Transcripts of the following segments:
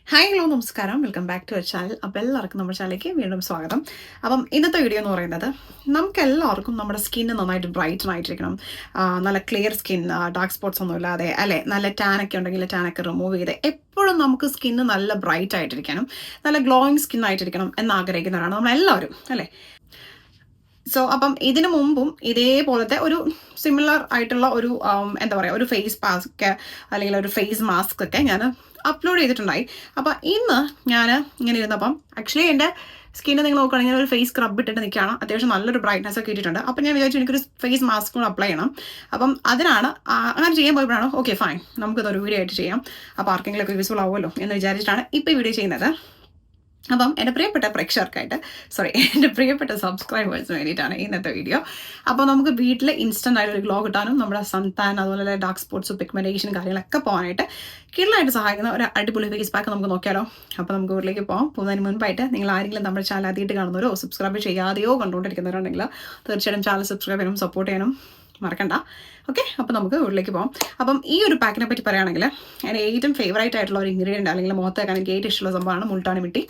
Hi hello നമസ്കാരം, welcome back to our channel. അപ്പോൾ എല്ലാവർക്കും നമ്മുടെ ചാനലിലേക്ക് വീണ്ടും സ്വാഗതം. അപ്പം ഇന്നത്തെ വീഡിയോ എന്ന് പറയുന്നത്, നമുക്ക് എല്ലാവർക്കും നമ്മുടെ സ്കിന്ന് നന്നായിട്ട് ബ്രൈറ്റൻ ആയിട്ടിരിക്കണം, നല്ല ക്ലിയർ സ്കിൻ, ഡാർക്ക് സ്പോട്ട്സ് ഒന്നും ഇല്ലാതെ, അല്ലേ, നല്ല ടാനൊക്കെ ഉണ്ടെങ്കിൽ ടാനൊക്കെ റിമൂവ് ചെയ്ത് എപ്പോഴും നമുക്ക് സ്കിന്ന് നല്ല ബ്രൈറ്റ് ആയിട്ടിരിക്കണം, നല്ല ഗ്ലോയിങ് സ്കിൻ ആയിട്ടിരിക്കണം എന്ന് ആഗ്രഹിക്കുന്നവരാണ് നമ്മളെല്ലാവരും, അല്ലേ. അപ്പം ഇതിനു മുമ്പും ഇതേപോലത്തെ ഒരു സിമിലർ ആയിട്ടുള്ള ഒരു എന്താ പറയുക, ഒരു ഫേസ് മാസ്ക് അല്ലെങ്കിൽ ഒരു ഫേസ് മാസ്ക് ഒക്കെ ഞാൻ അപ്ലോഡ് ചെയ്തിട്ടുണ്ടായി. അപ്പം ഇന്ന് ഞാൻ ഇങ്ങനെ ഇരുന്നപ്പം ആക്ച്വലി എൻ്റെ സ്കിന്ന് നിങ്ങൾ നോക്കുകയാണെങ്കിൽ ഒരു ഫേസ് സ്ക്രബ് ഇട്ടിട്ട് നിൽക്കുകയാണ്. അത്യാവശ്യം നല്ലൊരു ബ്രൈറ്റ്നസ് ഒക്കെ ഇട്ടിട്ടുണ്ട്. അപ്പം ഞാൻ വിചാരിച്ചു എനിക്കൊരു ഫേസ് മാസ്ക് കൂടെ അപ്ലൈ ചെയ്യണം. അപ്പം അതിനാണ് അങ്ങനെ ചെയ്യാൻ പോയപ്പോഴാണ് ഓക്കെ ഫൈൻ, നമുക്കിതൊരു വീഡിയോ ആയിട്ട് ചെയ്യാം, അപ്പോൾ ആർക്കെങ്കിലുമൊക്കെ യൂസ്ഫുൾ ആവുമല്ലോ എന്ന് വിചാരിച്ചിട്ടാണ് ഇപ്പോൾ ഈ വീഡിയോ ചെയ്യുന്നത്. അപ്പം എൻ്റെ പ്രിയപ്പെട്ട പ്രേക്ഷകർക്കായിട്ട്, എൻ്റെ പ്രിയപ്പെട്ട സബ്സ്ക്രൈബേഴ്സിന് വേണ്ടിയിട്ടാണ് ഇന്നത്തെ വീഡിയോ. അപ്പോൾ നമുക്ക് വീട്ടിൽ ഇൻസ്റ്റൻ്റ് ആയിട്ട് ഒരു ഗ്ലോ കിട്ടാനും നമ്മുടെ സൺടാൻ അതുപോലെ ഡാർക്ക് സ്പോട്ട്സ് പിഗ്മെൻറ്റേഷൻ കാര്യങ്ങളൊക്കെ പോകാനായിട്ട് കിടലായിട്ട് സഹായിക്കുന്ന ഒരു അടിപൊളി ഫേസ് പാക്ക് നമുക്ക് നോക്കിയാലോ. അപ്പോൾ നമുക്ക് വീട്ടിലേക്ക് പോകുന്നതിന് മുൻപായിട്ട് നിങ്ങൾ ആരെങ്കിലും നമ്മുടെ ചാനൽ ആദ്യമായിട്ട് കാണുന്നവരോ സബ്സ്ക്രൈബ് ചെയ്യാതെയോ കണ്ടുകൊണ്ടിരിക്കുന്നവരുണ്ടെങ്കിൽ തീർച്ചയായിട്ടും ചാനൽ സബ്സ്ക്രൈബ് ചെയ്യാനും സപ്പോർട്ട് ചെയ്യാനും മറക്കണ്ട. ഓക്കെ, അപ്പോൾ നമുക്ക് വീട്ടിലേക്ക് പോകാം. അപ്പം ഈ ഒരു പാക്കിനെ പറ്റി പറയുകയാണെങ്കിൽ എൻ്റെ ഏറ്റവും ഫേവറേറ്റ് ആയിട്ടുള്ള ഒരു ഇൻഗ്രീഡിയൻറ്റ് അല്ലെങ്കിൽ മുഖത്ത് വെക്കാൻ എനിക്ക് ഏറ്റവും ഇഷ്ടമുള്ള സംഭവമാണ് മുൾട്ടാണി മിട്ടി.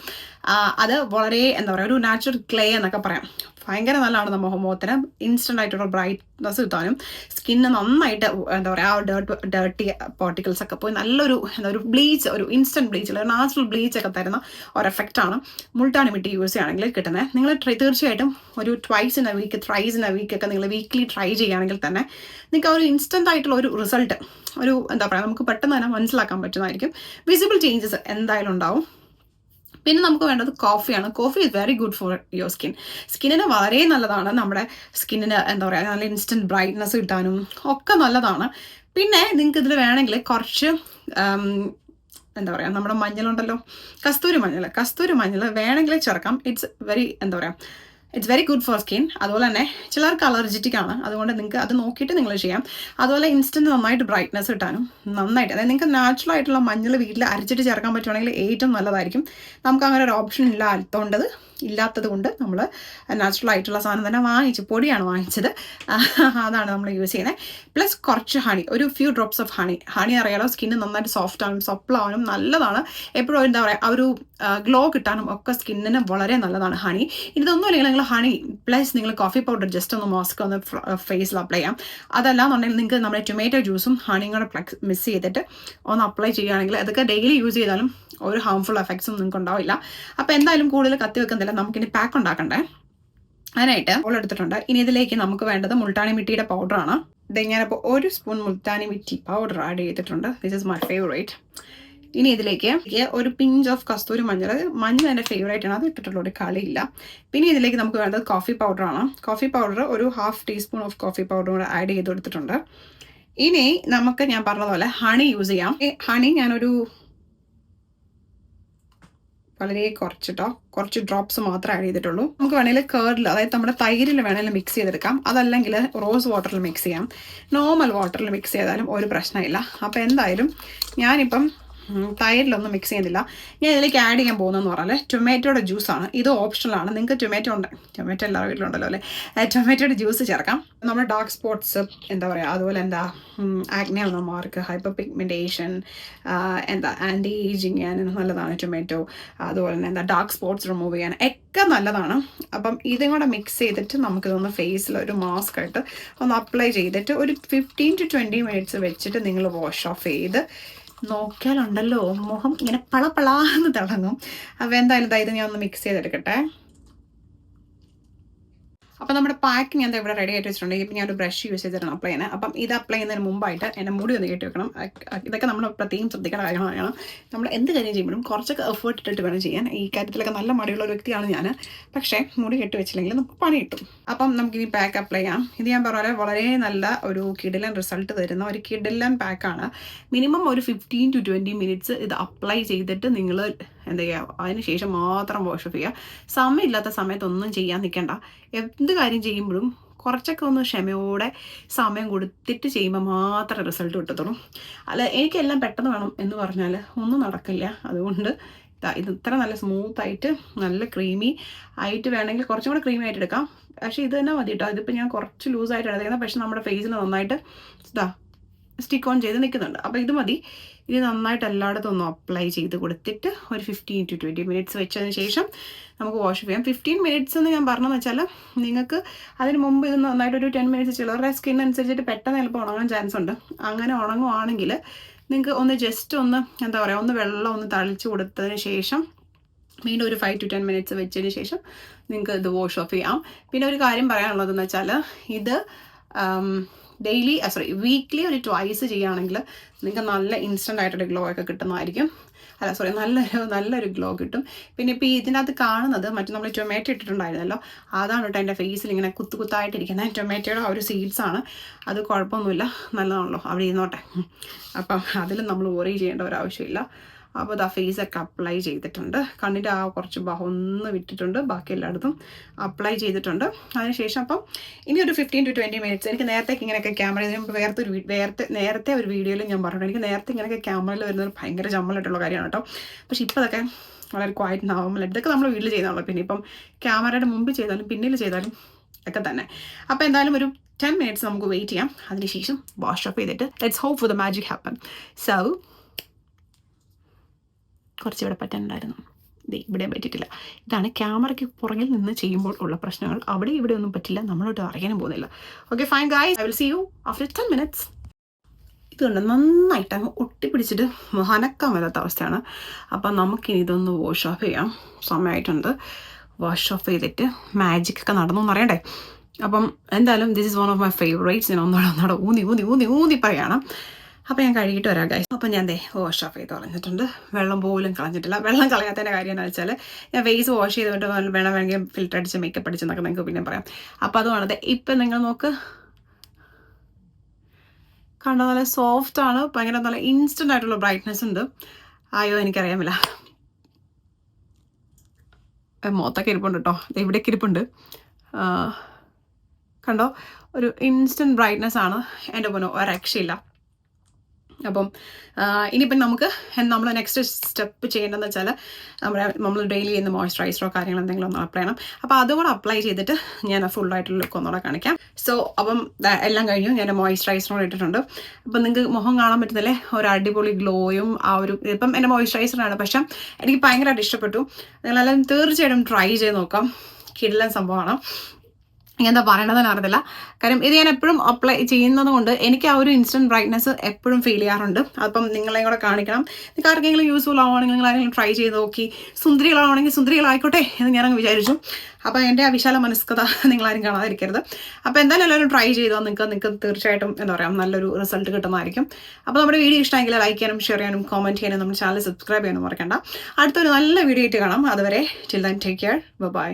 അത് വളരെ എന്താ പറയുക, ഒരു നാച്ചുറൽ ക്ലേ എന്നൊക്കെ പറയാം. ഭയങ്കര നല്ലതാണ് നമ്മുടെ മുഖത്തിന് ഇൻസ്റ്റൻ്റ് ആയിട്ടുള്ള ബ്രൈറ്റ്നസ് കിട്ടാനും സ്കിന്ന് നന്നായിട്ട് എന്താ പറയുക, ആ ഡേർട്ടി പാർട്ടിക്കിൾസ് ഒക്കെ പോയി നല്ലൊരു ഒരു ബ്ലീച്ച്, ഒരു ഇൻസ്റ്റൻറ്റ് ബ്ലീച്ച്, ഒരു നാച്ചുറൽ ബ്ലീച്ച് ഒക്കെ തരുന്ന ഒരു എഫക്റ്റാണ് മുൾട്ടാണി മിട്ടി യൂസ് ചെയ്യുകയാണെങ്കിൽ കിട്ടുന്നത്. നിങ്ങൾ തീർച്ചയായിട്ടും ഒരു twice in a week, thrice in a week ഒക്കെ നിങ്ങൾ വീക്ക്ലി ട്രൈ ചെയ്യുകയാണെങ്കിൽ തന്നെ നിങ്ങൾക്ക് ഒരു ഇൻസ്റ്റൻ്റ് ആയിട്ടുള്ള ഒരു റിസൾട്ട്, ഒരു എന്താ പറയുക, നമുക്ക് പെട്ടെന്ന് തന്നെ മനസ്സിലാക്കാൻ പറ്റുന്നതായിരിക്കും. വിസിബിൾ ചേഞ്ചസ് എന്തായാലും ഉണ്ടാവും. പിന്നെ നമുക്ക് വേണ്ടത് കോഫിയാണ്. Coffee is very good for your സ്കിന്നിന് വളരെ നല്ലതാണ്. നമ്മുടെ സ്കിന്നിന് എന്താ പറയുക, നല്ല ഇൻസ്റ്റൻറ്റ് ബ്രൈറ്റ്നസ് കിട്ടാനും ഒക്കെ നല്ലതാണ്. പിന്നെ നിങ്ങൾക്ക് ഇതിൽ വേണമെങ്കിൽ കുറച്ച് എന്താ പറയുക, നമ്മുടെ മഞ്ഞളുണ്ടല്ലോ, കസ്തൂരി മഞ്ഞൾ വേണമെങ്കിൽ ചേർക്കാം. ഇറ്റ്സ് വെരി എന്താ പറയുക, it's very good four skin. അതുപോലെ തന്നെ ചിലർക്ക് അലർജിറ്റിക് ആണ്, അതുകൊണ്ട് നിങ്ങൾക്ക് അത് നോക്കിയിട്ട് നിങ്ങൾ ചെയ്യാം. അതുപോലെ ഇൻസ്റ്റൻറ്റ് നന്നായിട്ട് ബ്രൈറ്റ്നസ് കിട്ടാനും നന്നായിട്ട്, അതായത് നിങ്ങൾക്ക് നാച്ചുറൽ ആയിട്ടുള്ള മഞ്ഞൾ വീട്ടിൽ അരച്ചിട്ട് ചേർക്കാൻ പറ്റുവാണെങ്കിൽ ഏറ്റവും നല്ലതായിരിക്കും. നമുക്ക് അങ്ങനെ ഒരു ഓപ്ഷൻ ഇല്ലാത്തത് കൊണ്ട് നമ്മൾ നാച്ചുറൽ ആയിട്ടുള്ള സാധനം തന്നെ പൊടിയാണ് വാങ്ങിച്ചത്, അതാണ് നമ്മൾ യൂസ് ചെയ്യുന്നത്. പ്ലസ് കുറച്ച് ഹണി, ഒരു ഫ്യൂ ഡ്രോപ്സ് ഓഫ് ഹണി അറിയാലോ, സ്കിന്ന് നന്നായിട്ട് സോഫ്റ്റ് ആവാനും സപ്പിളാവാനും നല്ലതാണ്. എപ്പോഴും എന്താ പറയുക, ആ ഒരു ഗ്ലോ കിട്ടാനും ഒക്കെ സ്കിന്നിന് വളരെ നല്ലതാണ് ഹണി. ഇതൊന്നും അല്ലെങ്കിൽ നിങ്ങൾ ഹണി പ്ലസ് നിങ്ങൾ കോഫി പൗഡർ ജസ്റ്റ് ഒന്ന് മാസ്ക് ഒന്ന് ഫേസിൽ അപ്ലൈ ചെയ്യാം. അതല്ലാന്നുണ്ടെങ്കിൽ നിങ്ങൾക്ക് നമ്മുടെ ടൊമാറ്റോ ജ്യൂസും ഹണിയും കൂടെ മിക്സ് ചെയ്തിട്ട് ഒന്ന് അപ്ലൈ ചെയ്യുകയാണെങ്കിൽ അതൊക്കെ ഡെയിലി യൂസ് ചെയ്താലും ഒരു ഹാംഫുൾ എഫക്ട്സും നിങ്ങൾക്ക് ഉണ്ടാവില്ല. അപ്പോൾ എന്തായാലും കൂടുതൽ കത്തി വെക്കുന്നില്ല, നമുക്കിനി പാക്ക് ഉണ്ടാക്കണ്ടേ. അതിനായിട്ട് എടുത്തിട്ടുണ്ട്. ഇനി ഇതിലേക്ക് നമുക്ക് വേണ്ടത് മുൾട്ടാണി മിട്ടിയുടെ പൗഡറാണ്. ഇത് ഞാനിപ്പോൾ 1 spoon Multani mitti powder add ചെയ്തിട്ടുണ്ട്. This is my favourite. ഇനി ഇതിലേക്ക് ഒരു പിഞ്ച് ഓഫ് കസ്തൂരി മഞ്ഞൾ എൻ്റെ ഫേവറേറ്റ് ആണ്, അത് ഇട്ടിട്ടുള്ള ഒരു കളിയില്ല. പിന്നെ ഇതിലേക്ക് നമുക്ക് വേണ്ടത് കോഫി പൗഡറാണ്. കോഫി പൗഡർ ഒരു 1/2 ടീസ്പൂൺ ഓഫ് കോഫി പൗഡർ കൂടെ ആഡ് ചെയ്ത് കൊടുത്തിട്ടുണ്ട്. ഇനി നമുക്ക് ഞാൻ പറഞ്ഞതുപോലെ ഹണി യൂസ് ചെയ്യാം. ഹണി ഞാനൊരു വളരെ കുറച്ച് ഡ്രോപ്സ് മാത്രമേ ആഡ് ചെയ്തിട്ടുള്ളൂ. നമുക്ക് വേണമെങ്കിൽ കേർഡിൽ, അതായത് നമ്മുടെ തൈരിൽ വേണമെങ്കിൽ മിക്സ് ചെയ്തെടുക്കാം, അതല്ലെങ്കിൽ റോസ് വാട്ടറിൽ മിക്സ് ചെയ്യാം. നോർമൽ വാട്ടറിൽ മിക്സ് ചെയ്താലും ഒരു പ്രശ്നമില്ല. അപ്പോൾ എന്തായാലും ഞാനിപ്പം തൈരിലൊന്നും മിക്സ് ചെയ്യുന്നില്ല. ഞാൻ ഇതിലേക്ക് ആഡ് ചെയ്യാൻ പോകുന്നതെന്ന് പറഞ്ഞാൽ ടൊമാറ്റോയുടെ ജ്യൂസാണ്. ഇത് ഓപ്ഷണലാണ്. നിങ്ങൾക്ക് ടൊമാറ്റോ എല്ലാവരുടെ വീട്ടിലുണ്ടല്ലോ അല്ലേ, ടൊമാറ്റോയുടെ ജ്യൂസ് ചേർക്കാം. നമ്മുടെ ഡാർക്ക് സ്പോട്ട്സ് എന്താ പറയുക, അതുപോലെ ആക്നെ വന്ന mark, hyper pigmentation, anti ageing ചെയ്യാൻ നല്ലതാണ് ടൊമാറ്റോ. അതുപോലെ തന്നെ ഡാർക്ക് സ്പോട്ട്സ് റിമൂവ് ചെയ്യാൻ ഒക്കെ നല്ലതാണ്. അപ്പം ഇതും കൂടെ മിക്സ് ചെയ്തിട്ട് നമുക്കിതൊന്ന് ഫേസിൽ ഒരു മാസ്ക് ആയിട്ട് ഒന്ന് അപ്ലൈ ചെയ്തിട്ട് ഒരു 15 to 20 മിനിറ്റ്സ് വെച്ചിട്ട് നിങ്ങൾ വാഷ് ഓഫ് ചെയ്ത് നോക്കിയാലുണ്ടല്ലോ മുഖം ഇങ്ങനെ പളപളാന്ന് തിളങ്ങും. അപ്പോൾ എന്തായാലും ഇത് ഞാൻ ഒന്ന് മിക്സ് ചെയ്തെടുക്കട്ടെ. അപ്പോൾ നമ്മുടെ പാക്ക് ഞാൻ ഇവിടെ റെഡി ആയിട്ട് വെച്ചിട്ടുണ്ട്. ഇപ്പം ഞാനൊരു ബ്രഷ് യൂസ് ചെയ്തിട്ടാണ് അപ്ലൈ ചെയ്യുന്നത്. അപ്പം ഇത് അപ്ലൈ ചെയ്യുന്നതിന് മുമ്പായിട്ട് എൻ്റെ മുടി ഒന്ന് കെട്ടി വെക്കണം. ഇതൊക്കെ നമ്മൾ പ്രത്യേകം ശ്രദ്ധിക്കേണ്ട കാര്യങ്ങളാണ്. നമ്മൾ എന്ത് കാര്യം ചെയ്യുമ്പോഴും കുറച്ചൊക്കെ എഫേർട്ട് ഇട്ടിട്ട് വേണം ചെയ്യാൻ. ഈ കാര്യത്തിലൊക്കെ നല്ല മടിയുള്ള ഒരു വ്യക്തിയാണ് ഞാൻ. പക്ഷേ മുടി കെട്ടി വെച്ചില്ലെങ്കിൽ നമുക്ക് പണി കിട്ടും. അപ്പം നമുക്കിനി പാക്ക് അപ്ലൈ ചെയ്യാം. ഇത് ഞാൻ പറഞ്ഞ വളരെ നല്ല ഒരു കിടിലൻ റിസൾട്ട് തരുന്ന ഒരു കിടിലൻ പാക്കാണ്. മിനിമം ഒരു 15 to 20 മിനിറ്റ്സ് ഇത് അപ്ലൈ ചെയ്തിട്ട് നിങ്ങൾ എന്താ ചെയ്യുക, അതിന് ശേഷം മാത്രം വാഷ് ഓഫ് ചെയ്യുക. സമയമില്ലാത്ത സമയത്തൊന്നും ചെയ്യാൻ നിൽക്കണ്ട. എന്ത് കാര്യം ചെയ്യുമ്പോഴും കുറച്ചൊക്കെ ഒന്ന് ക്ഷമയോടെ സമയം കൊടുത്തിട്ട് ചെയ്യുമ്പോൾ മാത്രമേ റിസൾട്ട് കിട്ടത്തുള്ളൂ. അല്ല എനിക്കെല്ലാം പെട്ടെന്ന് വേണം എന്ന് പറഞ്ഞാൽ ഒന്നും നടക്കില്ല. അതുകൊണ്ട് ഇത് ഇത്ര നല്ല സ്മൂത്തായിട്ട് നല്ല ക്രീമി ആയിട്ട് വേണമെങ്കിൽ കുറച്ചും കൂടെ ക്രീമി ആയിട്ട് എടുക്കാം. പക്ഷേ ഇത് തന്നെ മതി കേട്ടോ. ഇതിപ്പോൾ ഞാൻ കുറച്ച് ലൂസായിട്ടാണ് എടുക്കുന്നത്. പക്ഷെ നമ്മുടെ ഫേസിന് നന്നായിട്ട് സ്റ്റിക്ക് ഓൺ ചെയ്ത് നിൽക്കുന്നുണ്ട്. അപ്പോൾ ഇത് മതി. ഇത് നന്നായിട്ട് എല്ലായിടത്തും ഒന്ന് അപ്ലൈ ചെയ്ത് കൊടുത്തിട്ട് ഒരു 15 to 20 minutes വെച്ചതിന് ശേഷം നമുക്ക് വാഷ് ചെയ്യാം. 15 minutes എന്ന് ഞാൻ പറഞ്ഞതെന്ന് വെച്ചാൽ നിങ്ങൾക്ക് അതിന് മുമ്പ് ഇത് നന്നായിട്ടൊരു 10 minutes ചിലരുടെ സ്കിൻ അനുസരിച്ചിട്ട് പെട്ടെന്ന് ചിലപ്പോൾ ഉണങ്ങാൻ ചാൻസ് ഉണ്ട്. അങ്ങനെ ഉണങ്ങുവാണെങ്കിൽ നിങ്ങൾക്ക് ഒന്ന് ജസ്റ്റ് ഒന്ന് എന്താ പറയുക, ഒന്ന് വെള്ളം ഒന്ന് തളിച്ച് കൊടുത്തതിന് ശേഷം വീണ്ടും ഒരു 5 to 10 minutes വെച്ചതിന് ശേഷം നിങ്ങൾക്ക് ഇത് വാഷ് ഓഫ് ചെയ്യാം. പിന്നെ ഒരു കാര്യം പറയാനുള്ളതെന്ന് വെച്ചാൽ ഇത് വീക്ക്ലി ഒരു 2 ചെയ്യുകയാണെങ്കിൽ നിങ്ങൾക്ക് നല്ല ഇൻസ്റ്റൻ്റ് ആയിട്ടൊരു ഗ്ലോ ഒക്കെ കിട്ടുന്നതായിരിക്കും. നല്ലൊരു ഗ്ലോ കിട്ടും. പിന്നെ ഇപ്പോൾ ഇതിനകത്ത് കാണുന്നത് മറ്റു നമ്മൾ ടൊമാറ്റോ ഇട്ടിട്ടുണ്ടായിരുന്നല്ലോ, അതാണ് കേട്ടോ എൻ്റെ ഫേസിൽ ഇങ്ങനെ കുത്തായിട്ടിരിക്കുന്നത്. ടൊമാറ്റോയുടെ ആ ഒരു സീഡ്സാണ്. അത് കുഴപ്പമൊന്നുമില്ല, നല്ലതാണല്ലോ, അവിടെ ഇരുന്നോട്ടെ. അപ്പം അതിൽ നമ്മൾ വറി ചെയ്യേണ്ട ഒരാവശ്യമില്ല. അപ്പോൾ അത് ആ ഫേസൊക്കെ അപ്ലൈ ചെയ്തിട്ടുണ്ട്. കണ്ണിൻ്റെ ആ കുറച്ച് ഭാഗം ഒന്ന് വിട്ടിട്ടുണ്ട്, ബാക്കി എല്ലായിടത്തും അപ്ലൈ ചെയ്തിട്ടുണ്ട്. അതിനുശേഷം അപ്പം ഇനി ഒരു 15 to 20 minutes. എനിക്ക് നേരത്തേക്ക് ഇങ്ങനെയൊക്കെ നേരത്തെ ഒരു വീഡിയോയിൽ ഞാൻ പറഞ്ഞിട്ടുണ്ട്, എനിക്ക് നേരത്തെ ഇങ്ങനെയൊക്കെ ക്യാമറയിൽ വരുന്നത് ഭയങ്കര ജമ്മലായിട്ടുള്ള കാര്യമാണ് കേട്ടോ. പക്ഷെ ഇപ്പോൾ അതൊക്കെ വളരെ ക്വയറ്റ് നോർമലായിട്ട് ഇതൊക്കെ നമ്മൾ വീട്ടിൽ ചെയ്യുന്നുള്ളൂ. പിന്നെ ഇപ്പം ക്യാമറയുടെ മുമ്പിൽ ചെയ്താലും പിന്നിൽ ചെയ്താലും ഒക്കെ തന്നെ. അപ്പോൾ എന്തായാലും ഒരു 10 minutes നമുക്ക് വെയിറ്റ് ചെയ്യാം. അതിനുശേഷം വാഷ് ഓഫ് ചെയ്തിട്ട് let's hope for the magic happen. So കുറച്ചിവിടെ പറ്റാനുണ്ടായിരുന്നു, ഇവിടെ പറ്റിയിട്ടില്ല. ഇതാണ് ക്യാമറയ്ക്ക് പുറകിൽ നിന്ന് ചെയ്യുമ്പോൾ ഉള്ള പ്രശ്നങ്ങൾ. അവിടെ ഇവിടെ ഒന്നും പറ്റില്ല, നമ്മളോട്ട് അറിയാനും പോകുന്നില്ല. Okay fine guys, I will see you after 10 minutes. ഇതുകൊണ്ട് നന്നായിട്ട് അങ്ങ് ഒട്ടിപ്പിടിച്ചിട്ട് അനക്കാൻ വരാത്ത അവസ്ഥയാണ്. അപ്പം നമുക്കിനി ഇതൊന്ന് വാഷ് ഓഫ് ചെയ്യാം. സമയമായിട്ടുണ്ട്. വാഷ് ഓഫ് ചെയ്തിട്ട് മാജിക് ഒക്കെ നടന്നു എന്നറിയണ്ടേ. അപ്പം എന്തായാലും this is one of my favourites. ഞാൻ ഒന്നോടെ ഊന്നി പറയണം. അപ്പോൾ ഞാൻ കഴുകിയിട്ട് വരാം ഗൈസ്. അപ്പം ഞാൻ വാഷ് ഓഫ് ചെയ്ത് കളഞ്ഞിട്ടുണ്ട്. വെള്ളം പോലും കളഞ്ഞിട്ടില്ല. വെള്ളം കളയാത്തതിൻ്റെ കാര്യം എന്ന് വെച്ചാൽ ഞാൻ ഫേസ് വാഷ് ചെയ്തിട്ട് വേണമെങ്കിൽ ഫിൽറ്റർ അടിച്ച് മേക്കപ്പ് അടിച്ചെന്നൊക്കെ നിങ്ങൾക്ക് പിന്നെ പറയാം. അപ്പോൾ അതുമാണത്. ഇപ്പം നിങ്ങൾ നോക്ക്, കണ്ടോ, നല്ല സോഫ്റ്റ് ആണ്, ഭയങ്കര നല്ല ഇൻസ്റ്റൻ്റ് ആയിട്ടുള്ള ബ്രൈറ്റ്നെസ് ഉണ്ട്. അയ്യോ എനിക്കറിയാമില്ല, മൊത്തൊക്കെ ഇരിപ്പുണ്ട് കേട്ടോ, ഇവിടേക്ക് ഇരിപ്പുണ്ട്. കണ്ടോ, ഒരു ഇൻസ്റ്റൻറ്റ് ബ്രൈറ്റ്നെസ് ആണ്. എൻ്റെ പൊന്നോ ഒരു രക്ഷയില്ല. അപ്പം ഇനിയിപ്പം നമ്മൾ നെക്സ്റ്റ് സ്റ്റെപ്പ് ചെയ്യേണ്ടതെന്ന് വെച്ചാൽ നമ്മൾ ഡെയിലി ചെയ്യുന്ന മോയ്സ്ചറൈസറോ കാര്യങ്ങൾ എന്തെങ്കിലും ഒന്ന് അപ്ലൈ ചെയ്യണം. അപ്പോൾ അതുകൂടെ അപ്ലൈ ചെയ്തിട്ട് ഞാൻ ഫുള്ളായിട്ടുള്ള ലുക്ക് ഒന്നുകൂടെ കാണിക്കാം. സോ അപ്പം എല്ലാം കഴിഞ്ഞു. ഞാൻ മോയ്സ്ചറൈസറോട് ഇട്ടിട്ടുണ്ട്. അപ്പം നിങ്ങൾക്ക് മുഖം കാണാൻ പറ്റുന്നില്ലേ, ഒരു അടിപൊളി ഗ്ലോയും ആ ഒരു ഇപ്പം എൻ്റെ മോയ്സ്ചറൈസറാണ്. പക്ഷേ എനിക്ക് ഭയങ്കരമായിട്ട് ഇഷ്ടപ്പെട്ടു. നിങ്ങളെല്ലാം തീർച്ചയായിട്ടും ട്രൈ ചെയ്ത് നോക്കാം. കിടിലൻ സംഭവമാണ്. എന്താ പറയണതെന്ന് അറിയത്തില്ല. കാര്യം ഇത് ഞാൻ എപ്പോഴും അപ്ലൈ ചെയ്യുന്നത് കൊണ്ട് എനിക്ക് ആ ഒരു ഇൻസ്റ്റൻറ്റ് ബ്രൈറ്റ്നെസ് എപ്പോഴും ഫീൽ ചെയ്യാറുണ്ട്. അപ്പം നിങ്ങളെയും കൂടെ കാണിക്കണം. നിങ്ങൾക്ക് ആർക്കെങ്കിലും യൂസ്ഫുൾ ആവുകയാണെങ്കിൽ നിങ്ങൾ ആരെങ്കിലും ട്രൈ ചെയ്ത് നോക്കി. സുന്ദരികളാണെങ്കിൽ സുന്ദരികളായിക്കോട്ടെ എന്ന് ഞാനങ്ങ് വിചാരിച്ചു. അപ്പോൾ എൻ്റെ ആ വിശാല മനസ്കത നിങ്ങളാരും കാണാതിരിക്കരുത്. അപ്പോൾ എന്തായാലും എല്ലാവരും ട്രൈ ചെയ്തോ, നിങ്ങൾക്ക് തീർച്ചയായിട്ടും എന്താ പറയുക നല്ലൊരു റിസൾട്ട് കിട്ടുന്നതായിരിക്കും. അപ്പോൾ നമ്മുടെ വീഡിയോ ഇഷ്ടമെങ്കിൽ ലൈക്ക് ചെയ്യാനും ഷെയർ ചെയ്യാനും കമൻറ്റ് ചെയ്യാനും നമ്മുടെ ചാനൽ സബ്സ്ക്രൈബ് ചെയ്യാനും മറക്കണ്ട. അടുത്തൊരു നല്ല വീഡിയോ ആയിട്ട് കാണാം. അതുവരെ till then take care, by.